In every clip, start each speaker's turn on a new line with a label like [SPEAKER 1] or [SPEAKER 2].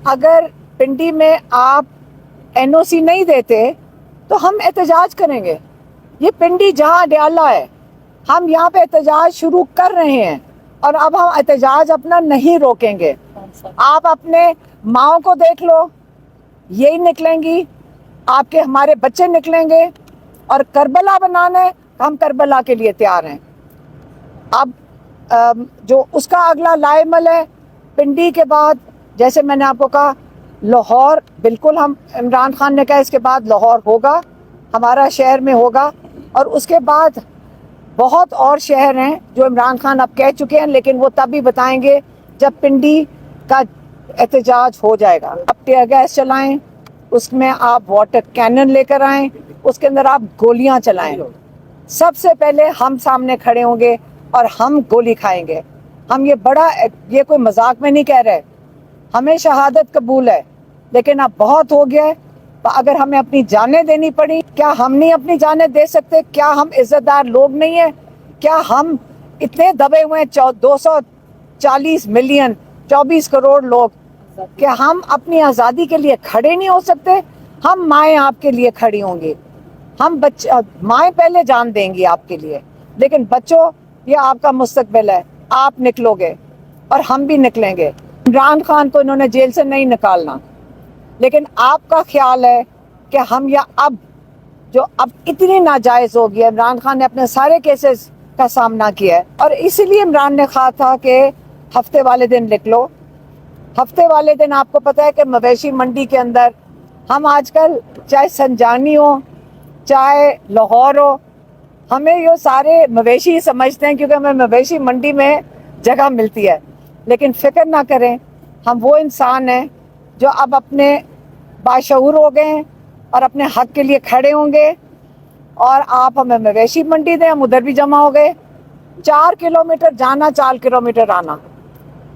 [SPEAKER 1] اگر پنڈی میں آپ NOC نہیں دیتے تو ہم احتجاج کریں گے. یہ پنڈی جہاں ڈیالہ ہے، ہم یہاں پہ احتجاج شروع کر رہے ہیں اور اب ہم احتجاج اپنا نہیں روکیں گے. آپ اپنے ماؤں کو دیکھ لو، یہی نکلیں گی، آپ کے ہمارے بچے نکلیں گے، اور کربلا بنانا ہے، ہم کربلا کے لیے تیار ہیں. اب جو اس کا اگلا لائمل ہے پنڈی کے بعد، جیسے میں نے آپ کو کہا لاہور، بالکل ہم عمران خان نے کہا اس کے بعد لاہور ہوگا، ہمارا شہر میں ہوگا، اور اس کے بعد بہت اور شہر ہیں جو عمران خان اب کہہ چکے ہیں، لیکن وہ تب بھی بتائیں گے جب پنڈی کا احتجاج ہو جائے گا. اب ٹیئر گیس چلائیں، اس میں آپ واٹر کینن لے کر آئیں، اس کے اندر آپ گولیاں چلائیں. سب سے پہلے ہم سامنے کھڑے ہوں گے اور ہم گولی کھائیں گے. ہم یہ کوئی مذاق میں نہیں کہہ رہے، ہمیں شہادت قبول ہے، لیکن اب بہت ہو گیا ہے. اگر ہمیں اپنی جانیں دینی پڑی، کیا ہم نہیں اپنی جانیں دے سکتے؟ کیا ہم عزت دار لوگ نہیں ہیں؟ کیا ہم اتنے دبے ہوئے ہیں 240 ملین 24 کروڑ لوگ، کہ ہم اپنی آزادی کے لیے کھڑے نہیں ہو سکتے؟ ہم مائیں آپ کے لیے کھڑی ہوں گی، ہم مائیں پہلے جان دیں گی آپ کے لیے، لیکن بچوں یہ آپ کا مستقبل ہے، آپ نکلو گے اور ہم بھی نکلیں گے. عمران خان کو انہوں نے جیل سے نہیں نکالنا، لیکن آپ کا خیال ہے کہ ہم اب اتنی ناجائز ہو گئی ہے. عمران خان نے اپنے سارے کیسز کا سامنا کیا ہے، اور اسی لیے عمران نے کہا تھا کہ ہفتے والے دن نکلو. ہفتے والے دن آپ کو پتہ ہے کہ مویشی منڈی کے اندر ہم آج کل چاہے سنجانی ہو چاہے لاہور ہو، ہمیں یہ سارے مویشی ہی سمجھتے ہیں، کیونکہ ہمیں مویشی منڈی میں جگہ ملتی ہے. لیکن فکر نہ کریں، ہم وہ انسان ہیں جو اب اپنے باشعور ہو گئے ہیں اور اپنے حق کے لیے کھڑے ہوں گے. اور آپ ہمیں مویشی منڈی دیں، ہم ادھر بھی جمع ہو گئے. 4 کلومیٹر جانا، 4 کلومیٹر آنا،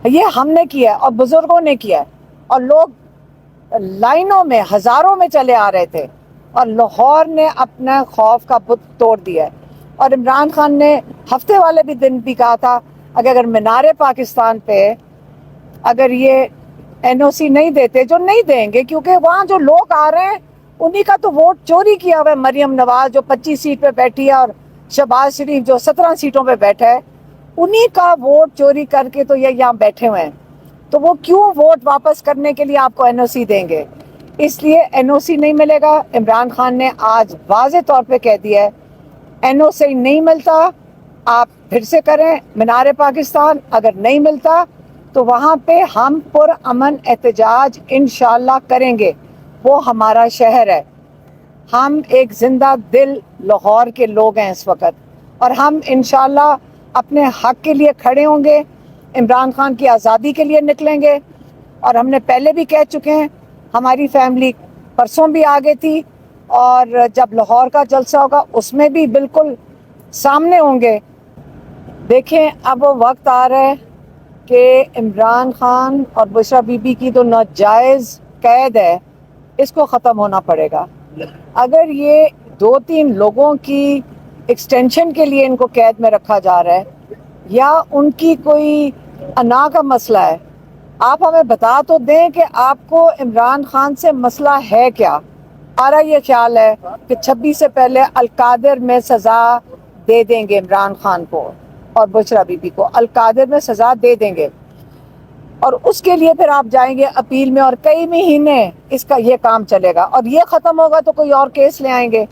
[SPEAKER 1] یہ ہم نے کیا اور بزرگوں نے کیا، اور لوگ لائنوں میں ہزاروں میں چلے آ رہے تھے، اور لاہور نے اپنا خوف کا بت توڑ دیا ہے. اور عمران خان نے ہفتے والے بھی دن بھی کہا تھا اگر مینار پاکستان پہ اگر یہ NOC نہیں دیتے، جو نہیں دیں گے، کیونکہ وہاں جو لوگ آ رہے ہیں انہی کا تو ووٹ چوری کیا ہوا ہے. مریم نواز جو 25 سیٹ پہ بیٹھی ہے، اور شہباز شریف جو 17 سیٹوں پہ بیٹھا ہے، انہی کا ووٹ چوری کر کے تو یہ یہاں بیٹھے ہوئے ہیں. تو وہ کیوں ووٹ واپس کرنے کے لیے آپ کو NOC دیں گے؟ اس لیے NOC نہیں ملے گا. عمران خان نے آج واضح طور پہ کہہ دیا ہے NOC نہیں ملتا، آپ پھر سے کریں مینار پاکستان. اگر نہیں ملتا تو وہاں پہ ہم پرامن احتجاج انشاءاللہ کریں گے. وہ ہمارا شہر ہے، ہم ایک زندہ دل لاہور کے لوگ ہیں اس وقت، اور ہم انشاءاللہ اپنے حق کے لیے کھڑے ہوں گے، عمران خان کی آزادی کے لیے نکلیں گے. اور ہم نے پہلے بھی کہہ چکے ہیں، ہماری فیملی پرسوں بھی آگے تھی، اور جب لاہور کا جلسہ ہوگا اس میں بھی بالکل سامنے ہوں گے. دیکھیں اب وہ وقت آ رہا ہے کہ عمران خان اور بشرا بی بی کی تو ناجائز قید ہے، اس کو ختم ہونا پڑے گا. اگر یہ 2-3 لوگوں کی ایکسٹینشن کے لیے ان کو قید میں رکھا جا رہا ہے، یا ان کی کوئی انا کا مسئلہ ہے، آپ ہمیں بتا تو دیں کہ آپ کو عمران خان سے مسئلہ ہے کیا. ہمارا یہ خیال ہے کہ 26 سے پہلے القادر میں سزا دے دیں گے عمران خان کو اور بشرا بی بی کو، القادر میں سزا دے دیں گے، اور اس کے لیے پھر آپ جائیں گے اپیل میں، اور کئی مہینے اس کا یہ کام چلے گا، اور یہ ختم ہوگا تو کوئی اور کیس لے آئیں گے.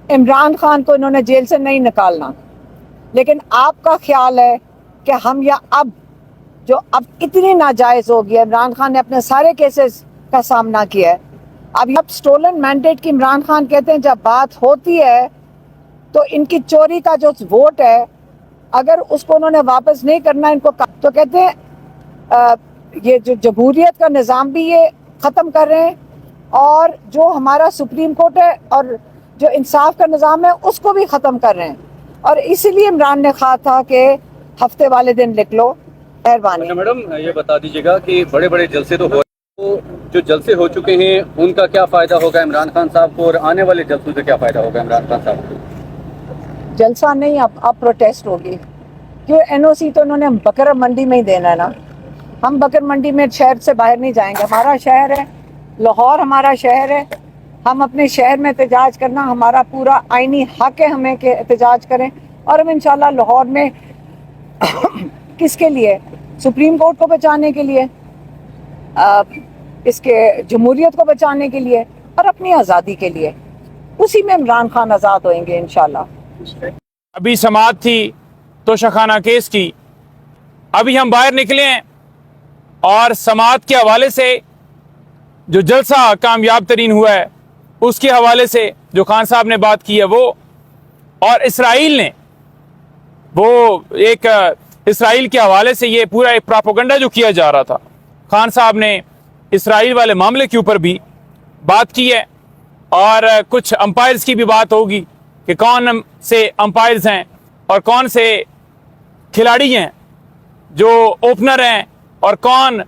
[SPEAKER 1] عمران خان کو انہوں نے جیل سے نہیں نکالنا، لیکن آپ کا خیال ہے کہ ہم اب اتنی ناجائز ہو گئی ہے. عمران خان نے اپنے سارے کیسز کا سامنا کیا ہے. اب سٹولن مینڈیٹ کی عمران خان کہتے ہیں جب بات ہوتی ہے تو ان کی چوری کا جو ووٹ ہے، اگر اس کو انہوں نے واپس نہیں کرنا ان کو، تو کہتے ہیں یہ جو جمہوریت کا نظام بھی یہ ختم کر رہے ہیں، اور جو ہمارا سپریم کورٹ ہے اور جو انصاف کا نظام ہے اس کو بھی ختم کر رہے ہیں. اور اسی لیے عمران نے کہا تھا کہ ہفتے والے دن نکلو. مہربانی.
[SPEAKER 2] میڈم یہ بتا دیجیے گا کہ بڑے بڑے جلسے تو جو جلسے ہو چکے ہیں ان کا کیا فائدہ ہوگا عمران خان صاحب کو، اور آنے والے جلسوں سے کیا فائدہ ہوگا عمران خان صاحب کو؟
[SPEAKER 1] جلسہ نہیں، اب پروٹیسٹ ہوگی، کیوں NOC تو انہوں نے بکرا منڈی میں ہی دینا ہے نا. ہم بکر منڈی میں شہر سے باہر نہیں جائیں گے. ہمارا شہر ہے لاہور، ہمارا شہر ہے. ہم اپنے شہر میں احتجاج کرنا ہمارا پورا آئینی حق ہے ہمیں کہ احتجاج کریں. اور ہم انشاءاللہ لاہور میں کس کے لیے؟ سپریم کورٹ کو بچانے کے لیے، اس کے جمہوریت کو بچانے کے لیے اور اپنی آزادی کے لیے. اسی میں عمران خان آزاد ہوئیں گے انشاءاللہ.
[SPEAKER 3] ابھی سماعت تھی توشہ خانہ کیس کی، ابھی ہم باہر نکلے ہیں اور سماعت کے حوالے سے جو جلسہ کامیاب ترین ہوا ہے اس کے حوالے سے جو خان صاحب نے بات کی ہے وہ، اور اسرائیل نے وہ ایک اسرائیل کے حوالے سے یہ پورا ایک پراپوگنڈا جو کیا جا رہا تھا، خان صاحب نے اسرائیل والے معاملے کے اوپر بھی بات کی ہے. اور کچھ امپائرز کی بھی بات ہوگی کہ کون سے امپائرز ہیں اور کون سے کھلاڑی ہیں جو اوپنر ہیں اور کون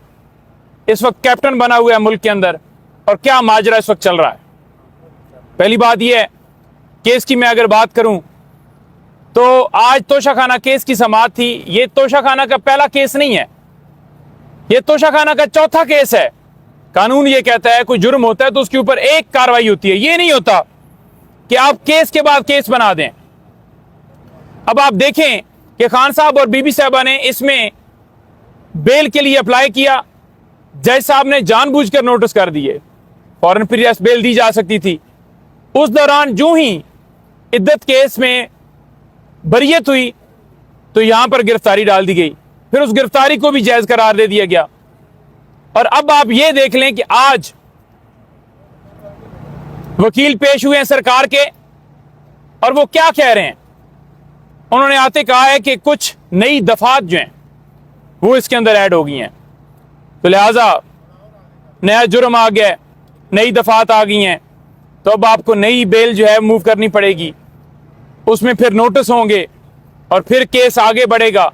[SPEAKER 3] اس وقت کیپٹن بنا ہوا ہے ملک کے اندر، اور کیا ماجرا اس وقت چل رہا ہے. پہلی بات یہ ہے کیس کی میں اگر بات کروں تو آج توشہ خانہ کیس کی سماعت تھی. یہ توشہ خانہ کا پہلا کیس نہیں ہے، یہ توشہ خانہ کا چوتھا کیس ہے. قانون یہ کہتا ہے کوئی جرم ہوتا ہے تو اس کے اوپر ایک کارروائی ہوتی ہے، یہ نہیں ہوتا کہ آپ کیس کے بعد کیس بنا دیں. اب آپ دیکھیں کہ خان صاحب اور بی بی صاحبہ نے اس میں بیل کے لیے اپلائی کیا، جج صاحب نے جان بوجھ کر نوٹس کر دیے. فوراً پریس بیل دی جا سکتی تھی. اس دوران جو ہی عدت کیس میں بریت ہوئی تو یہاں پر گرفتاری ڈال دی گئی، پھر اس گرفتاری کو بھی جائز قرار دے دیا گیا. اور اب آپ یہ دیکھ لیں کہ آج وکیل پیش ہوئے ہیں سرکار کے اور وہ کیا کہہ رہے ہیں. انہوں نے آتے کہا ہے کہ کچھ نئی دفعات جو ہیں وہ اس کے اندر ایڈ ہو گئی ہیں، تو لہٰذا نیا جرم آ گیا ہے، نئی دفعات آ گئی ہیں، تو اب آپ کو نئی بیل جو ہے موو کرنی پڑے گی. اس میں پھر نوٹس ہوں گے اور پھر کیس آگے بڑھے گا.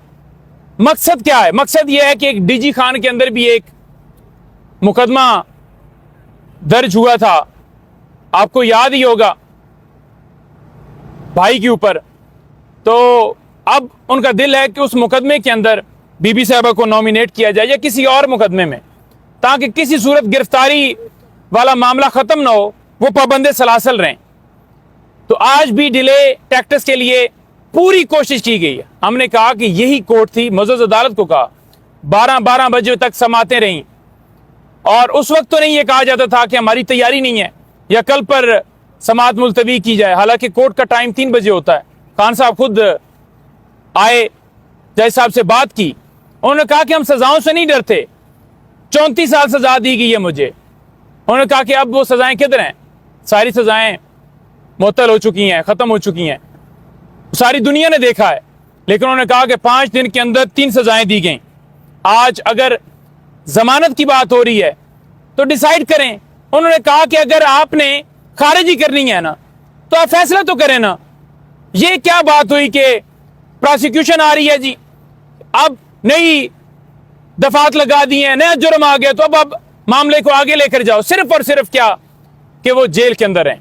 [SPEAKER 3] مقصد کیا ہے؟ مقصد یہ ہے کہ ایک ڈی جی خان کے اندر بھی ایک مقدمہ درج ہوا تھا، آپ کو یاد ہی ہوگا، بھائی کے اوپر. تو اب ان کا دل ہے کہ اس مقدمے کے اندر بی بی صاحبہ کو نامینیٹ کیا جائے یا کسی اور مقدمے میں، تاکہ کسی صورت گرفتاری والا معاملہ ختم نہ ہو، وہ پابند سلاسل رہیں. تو آج بھی ڈیلے ٹیکٹس کے لیے پوری کوشش کی گئی ہے. ہم نے کہا کہ یہی کورٹ تھی، معزز عدالت کو کہا 12 بجے تک سماعتیں رہیں، اور اس وقت تو نہیں یہ کہا جاتا تھا کہ ہماری تیاری نہیں ہے یا کل پر سماعت ملتوی کی جائے، حالانکہ کورٹ کا ٹائم 3 بجے ہوتا ہے. خان صاحب خود آئے، جج صاحب سے بات کی، انہوں نے کہا کہ ہم سزاؤں سے نہیں ڈرتے، 34 سال سزا دی گئی ہے مجھے. انہوں نے کہا کہ اب وہ سزائیں کدھر ہیں؟ ساری سزائیں معطل ہو چکی ہیں، ختم ہو چکی ہیں، ساری دنیا نے دیکھا ہے. لیکن انہوں نے کہا کہ 5 دن کے اندر 3 سزائیں دی گئیں. آج اگر ضمانت کی بات ہو رہی ہے تو ڈیسائیڈ کریں. انہوں نے کہا کہ اگر آپ نے خارجی کرنی ہے نا تو آپ فیصلہ تو کریں نا. یہ کیا بات ہوئی کہ پراسیکیوشن آ رہی ہے جی، اب نئی دفعات لگا دی ہیں، نیا جرم آ گیا، تو اب معاملے کو آگے لے کر جاؤ. صرف اور صرف کیا کہ وہ جیل کے اندر ہیں.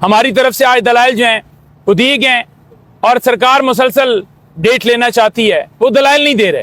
[SPEAKER 3] ہماری طرف سے آج دلائل جو ہیں وہ دیے گئے ہیں، اور سرکار مسلسل ڈیٹ لینا چاہتی ہے، وہ دلائل نہیں دے رہے.